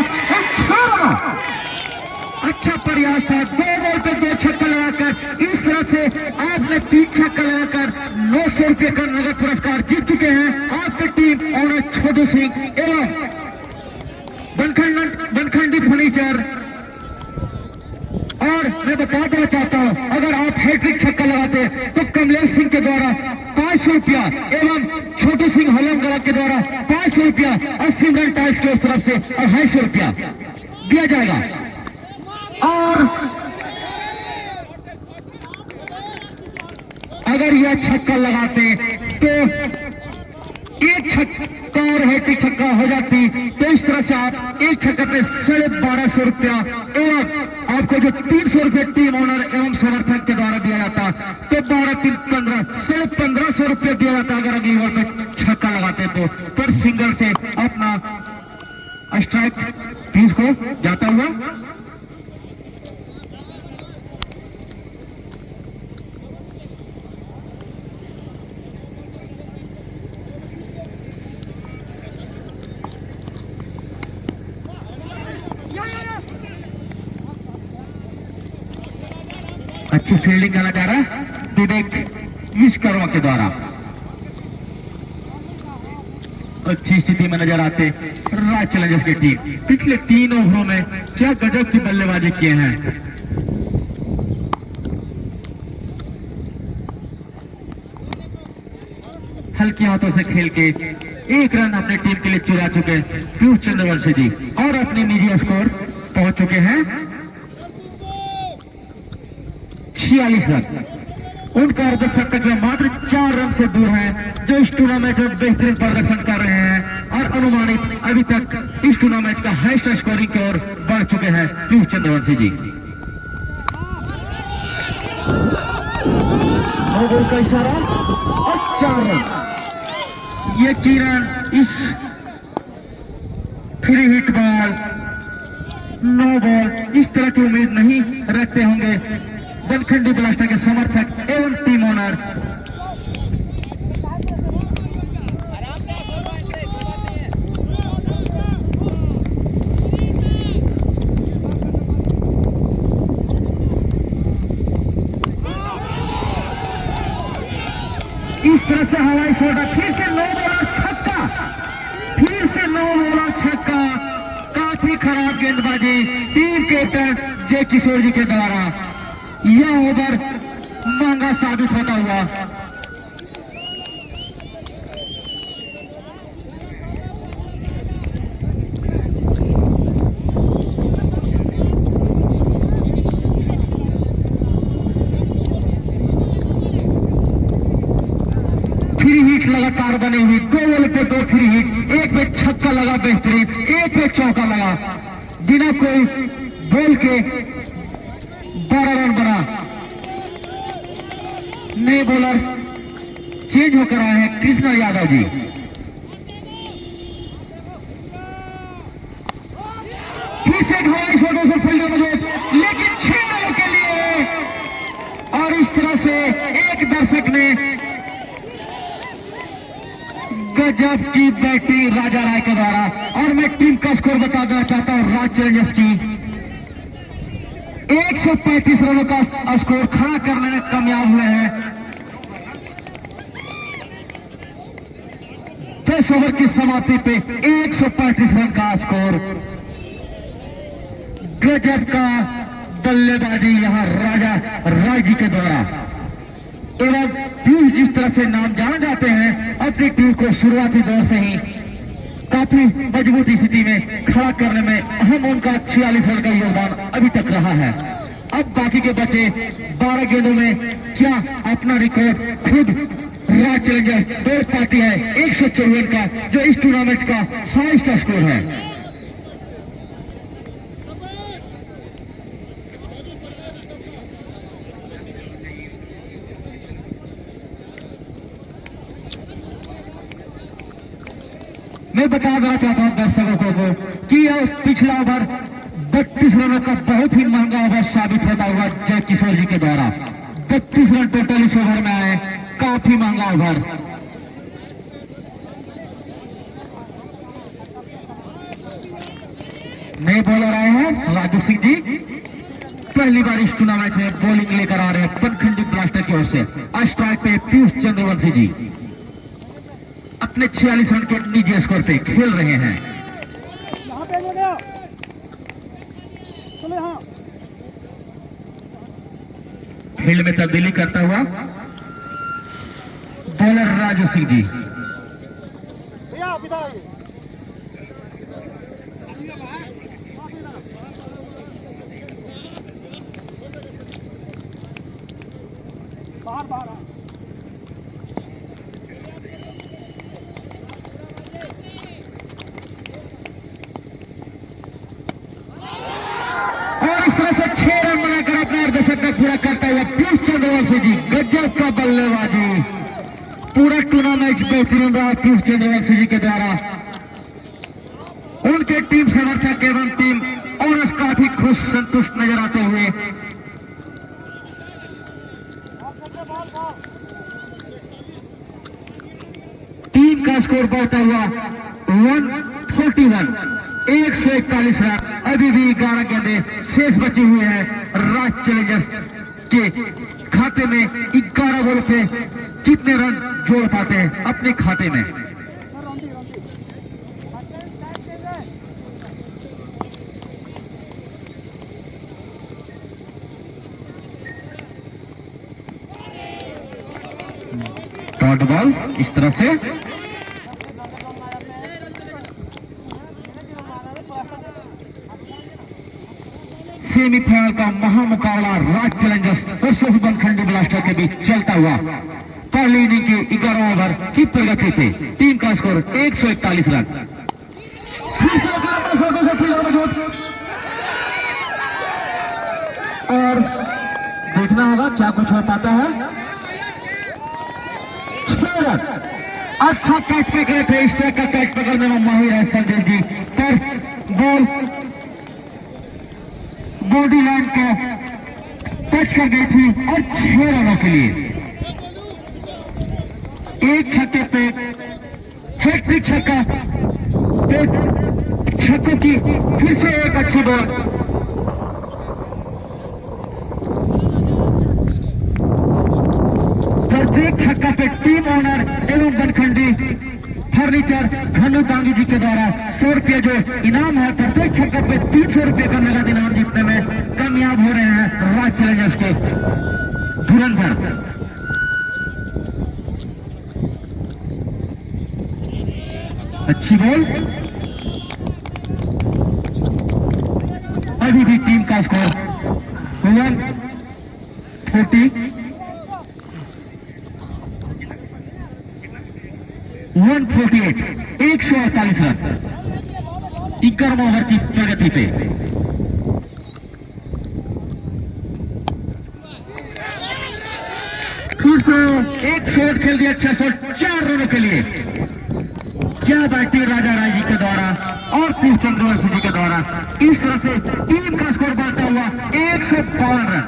अच्छा प्रयास था। 2 बॉल पे 2 छक्का लगाकर इस तरह से आपने 3 छक्का लगाकर 900 रुपये का नगद पुरस्कार जीत चुके हैं आपकी टीम और छोटू सिंह एवं बनखंडी फर्नीचर। और मैं बता देना चाहता हूं अगर आप हैट्रिक छक्का लगाते तो कमलेश सिंह के द्वारा 500 रुपया एवं छोटू सिंह हलमगढ़ के द्वारा 500 रुपया और सिमरन टाइल्स की तरफ से 250 रुपया दिया जाएगा। और अगर यह छक्का लगाते तो एक छक्का और हैट्रिक छक्का हो जाती, तो इस तरह से आप एक छक्का पे 1250 रुपया एवं आपको जो 300 रुपये टीम ओनर एवं समर्थक के द्वारा दिया जाता तो 1500 रुपये दिया जाता अगर अगली ओवर में छक्का लगाते तो पर सिंगल से अपना स्ट्राइक पीस को जाता हुआ। अच्छी फील्डिंग का नजारा विवेक विश्वकर्मा के द्वारा अच्छी स्थिति में नजर आते राज चैलेंजर्स की टीम पिछले 3 ओवरों में क्या गजब की बल्लेबाजी किए हैं। हल्के हाथों से खेल के 1 रन अपने टीम के लिए चुरा चुके पीयूष चंद्रवंशी जी और अपने मीडिया स्कोर पहुंच चुके हैं 46 रन। उनका अर्धक शतक में मात्र 4 रन से दूर है, जो इस टूर्नामेंट में बेहतरीन प्रदर्शन कर रहे हैं और अनुमानित अभी तक इस टूर्नामेंट का हाईएस्ट स्कोरिंग की ओर बढ़ चुके हैं पीयूष चंद्रवंशी जी। गोल का इशारा और 4 रन। ये 3 रन इस फ्री हिट बॉल 9 बॉल इस तरह की उम्मीद नहीं रखते होंगे बनखंडी ब्लास्टर के समर्थक एवं टीम ओनर। इस तरह से हवाई छोड़ा फिर से 9 बॉलर छक्का, फिर से 9 बॉलर छक्का। काफी खराब गेंदबाजी टीम कैप्टन जय किशोर जी के द्वारा। यह ओवर महंगा साबित होता हुआ। लगातार बनी हुई, 2 बॉल पे 2 फ्री हिट, एक पे छक्का लगा बेहतरीन, एक पे चौका लगा, बिना कोई बॉल के 12 रन बना। नए बॉलर चेंज होकर आए हैं कृष्णा यादव जी। फिर से हवाई शॉटों से फील्डर मौजूद, लेकिन 6 रनों के लिए, और इस तरह से एक दर्शक ने गजब की बैटिंग राजा राय के द्वारा। और मैं टीम का स्कोर बता देना चाहता हूं, राज चैलेंजर्स की 135 रनों का स्कोर खड़ा करने में कामयाब हुए हैं। 10 ओवर की समाप्ति पे 135 रन का स्कोर। गजब का बल्लेबाजी यहां राजा राय जी के द्वारा। एवं पीयूष जिस तरह से नाम जाने जाते हैं, अपनी टीम को शुरुआती दौर से ही काफी मजबूत स्थिति में खड़ा करने में अहम उनका 46 रन का योगदान अभी तक रहा है। अब बाकी के बचे 12 गेंदों में क्या अपना रिकॉर्ड खुद राज चैलेंजर्स दौड़ पाती है 154 का, जो इस टूर्नामेंट का हाईएस्ट स्कोर है। मैं बता देना चाहता हूं दर्शकों को कि यह पिछला ओवर 32 रनों का बहुत ही महंगा ओवर साबित होता हुआ जय किशोर जी के द्वारा। 32 रन टोटल इस ओवर में आए, काफी महंगा ओवर। नए बॉलर आए हैं राजू सिंह जी, पहली बार इस टूर्नामेंट में बॉलिंग लेकर आ रहे हैं बनखंडी ब्लास्टर की ओर से। स्ट्राइक पे पीयूष चंद्रवंशी जी अपने 46 रन के निजी स्कोर पे खेल रहे हैं। फील्ड में तब्दीली करता हुआ बॉलर राजू सिंह जी। और इस तरह से 6 रन बनाकर अपने अर्धशतक का पूरा करता हुआ पीयूष चंद्रवंशी जी, गजब का बल्लेबाजी। पूरा टूर्नामेंट बेहतरीन रहा पीयूष चंद्रवंशी जी के द्वारा। उनके टीम समर्थक एवं टीम ओनर्स काफी खुश संतुष्ट नजर आते हुए। टीम का स्कोर बढ़ता हुआ 141, 141 रन। अभी भी 11 गेंदे शेष बची हुई है राज चैलेंजर्स के खाते में। 11 बॉल पे कितने रन जोड़ पाते हैं अपने खाते में? डॉट बॉल इस तरह से सेमीफाइनल का महामुकाबला राज चैलेंजर्स वर्सेस बनखंडी ब्लास्टर के बीच चलता हुआ। पहली इनिंग के 11 ओवर की प्रगति थे। टीम का स्कोर 141 रन। और देखना होगा क्या कुछ हो पाता है। 6 रन। अच्छा कैच पकड़े थे, इस तरह का कैच पकड़ने में माहिर है संजय जी, पर बॉल बॉडी लाइन को टच कर गई थी और 6 रनों के लिए एक छक्के पे हैट्रिक छक्का, छक्कों की फिर से एक अच्छी बॉल। प्रत्येक छक्का पे टीम ओनर एवं बनखंडी फर्नीचर धनु गांधी जी के द्वारा 100 रुपये जो इनाम है, प्रत्येक छक्का पे 300 रुपये का नगद इनाम जीतने में कामयाब हो रहे हैं राज चैलेंजर्स के धुरंधर। अच्छी बॉल। अभी भी टीम का स्कोर 140। 45 रन 11 ओवर की प्रगति पे। फिर से एक शॉट खेल दिया, 6 शॉट 4 रनों के लिए। क्या बैटिंग राजा राय जी के द्वारा और पीयूष चंद्रवंशी जी के द्वारा। इस तरह से टीम का स्कोर बढ़ता हुआ 152 रन।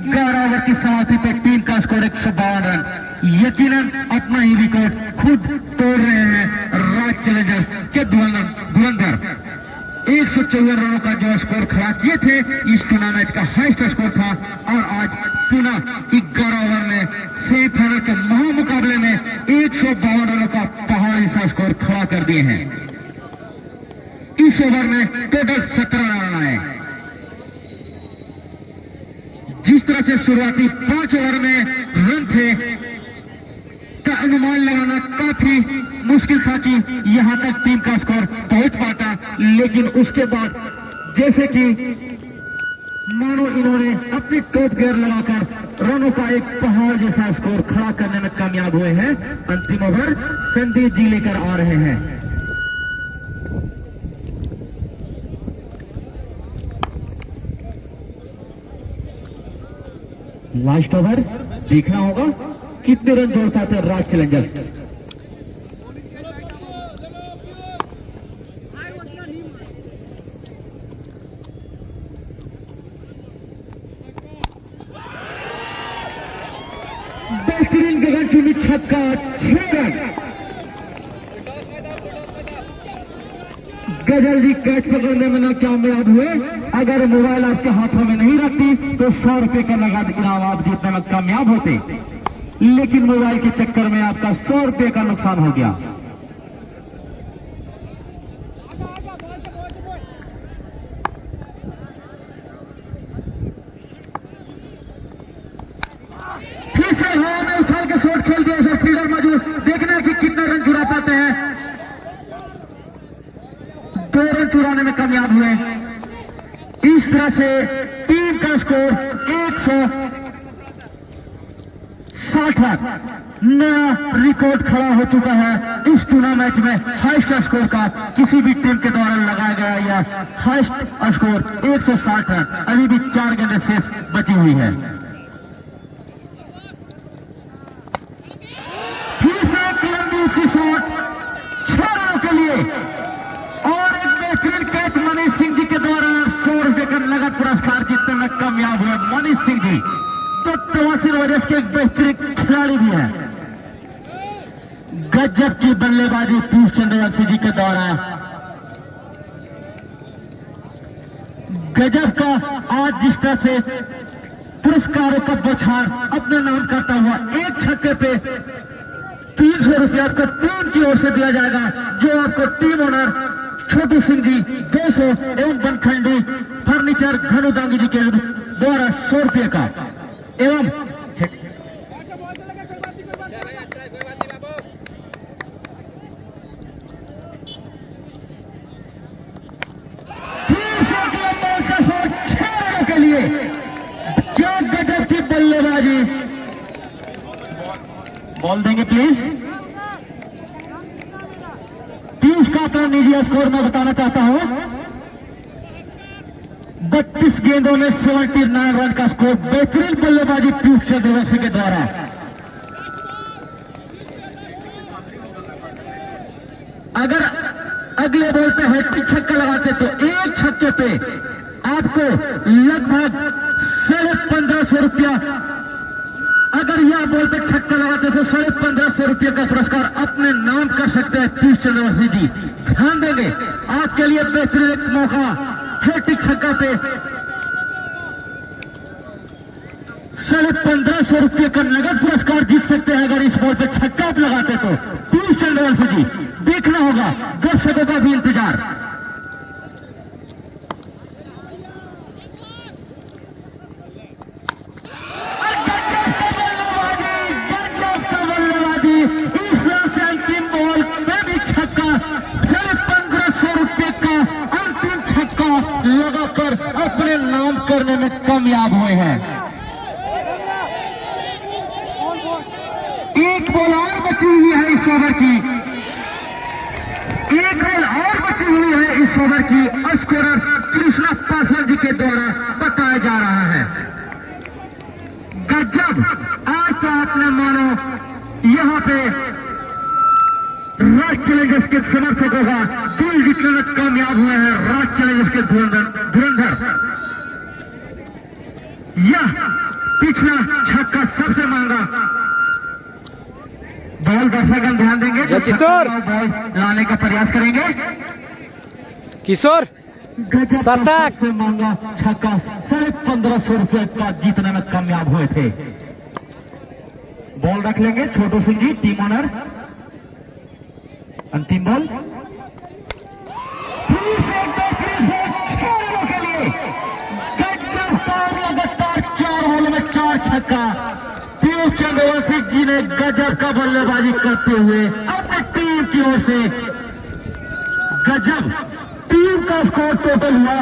11 ओवर की समाप्ति पे टीम का स्कोर 152 रन। यकीनन अपना ही रिकॉर्ड खुद तोड़ रहे हैं राज चैलेंजर्स के धुरंधर। 154 रनों का जो स्कोर खड़ा किए थे, इस टूर्नामेंट का हाईएस्ट स्कोर था। और आज पुनः 11 ओवर में सेमीफाइनल के महामुकाबले में 152 रनों का पहाड़ी सा स्कोर खड़ा कर दिए हैं। इस ओवर में टोटल 17 रन आए। जिस तरह से शुरुआती 5 ओवर में रन थे का अनुमान लगाना काफी मुश्किल था कि यहां तक टीम का स्कोर पहुंच पाता, लेकिन उसके बाद जैसे कि मानो इन्होंने अपनी टॉप गियर लगाकर रनों का एक पहाड़ जैसा स्कोर खड़ा करने में कामयाब हुए हैं। अंतिम ओवर संदीप जी लेकर आ रहे हैं। लास्ट ओवर देखना होगा कितने रन जोड़ पाते हैं राज चैलेंजर्स। बेहतरीन गगनचुंबी छक्का, 6 रन। गजल जी कैच पकड़ने में नाकामयाब हुए। अगर मोबाइल आपके हाथों में नहीं रखती तो 100 रुपए का नगद इनाम आप जीतने में कामयाब होते, लेकिन मोबाइल के चक्कर में आपका 100 रुपए का नुकसान हो गया। फिर से हवा में उछाल के शॉट खेल दिया सर, फील्डर मौजूद। देखना है कि कितना रन चुरा पाते हैं। 2 रन चुराने में कामयाब हुए। इस तरह से टीम का स्कोर 160 रन, नया रिकॉर्ड खड़ा हो चुका है इस टूर्नामेंट में। हाईएस्ट स्कोर का किसी भी टीम के द्वारा लगाया गया यह हाईएस्ट स्कोर 160 रन। अभी भी 4 गेंदें शेष बची हुई है। फिर से एक लंबी की शॉट 6 रनों के लिए और एक बेहतरीन कैच मनीष सिंह जी के द्वारा। 100 रुपए का नगद पुरस्कार जीतने में कामयाब हुए मनीष सिंह जी, तो 83 वर्ष के एक बेहतरीन खिलाड़ी भी है। गजब की बल्लेबाजी पीयूष चंद्रवंशी जी के द्वारा। गजब का आज जिस तरह से पुरस्कारों का बौछार अपने नाम करता हुआ, एक छक्के पे 300 रुपया आपको टीम की ओर से दिया जाएगा, जो आपको टीम ओनर छोटू सिंह जी 200 एवं बनखंडी फर्नीचर घनु दांगी जी के द्वारा 100 रुपये का एवं के लिए। क्या गजब की बल्लेबाजी। बॉल देंगे प्लीज। पीयूष का अपना निजी स्कोर मैं बताना चाहता हूं। 32 गेंदों में 79 रन का स्कोर। बेहतरीन बल्लेबाजी पीयूष चंद्रवंशी के द्वारा। अगर अगले बॉल पे हैट्रिक छक्का लगाते तो एक छक्के पे आपको लगभग 1550 रुपया, अगर यह बॉल पे छक्का लगाते तो 1550 रुपये का पुरस्कार अपने नाम कर सकते हैं पीयूष चंद्रवंशी जी। ध्यान देंगे आपके लिए बेहतरीन एक मौका। हैट्रिक छक्का पे 1550 रुपये का नगद पुरस्कार जीत सकते हैं अगर इस बॉल पे छक्का आप लगाते तो। पीयूष चंद्रवंशी जी, देखना होगा, दर्शकों का भी इंतजार। लगाकर अपने नाम करने में कामयाब हुए हैं। एक बॉल और बची हुई है इस ओवर की। एक बॉल और बची हुई है इस ओवर की, स्कोरर कृष्णा पासवान जी के द्वारा बताया जा रहा है। गजब, आज तो आपने मानो यहाँ पे राज चैलेंजर्स के समर्थकों का दिल जीतने में कामयाब हुए हैं राज चैलेंजर्स के धुरंधर। यह पिछला छक्का सबसे महंगा बॉल, दर्शक ध्यान देंगे तो किशोर बॉल लाने का प्रयास करेंगे। किशोर शतक सबसे महंगा छक्का 1550 रुपए का जीतने में कामयाब हुए थे। बॉल रख लेंगे छोटू सिंह जी, टीम ऑनर। अंतिम बॉल फिर से एक बार फिर से 6 रनों के लिए लगातार 4 बॉलों में 4 छक्का। पीयूष चंद्रवंशी जी ने गजब का बल्लेबाजी करते हुए अपनी टीम की ओर से गजब। टीम का स्कोर टोटल हुआ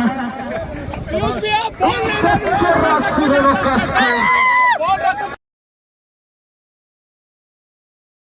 184 रनों का स्कोर।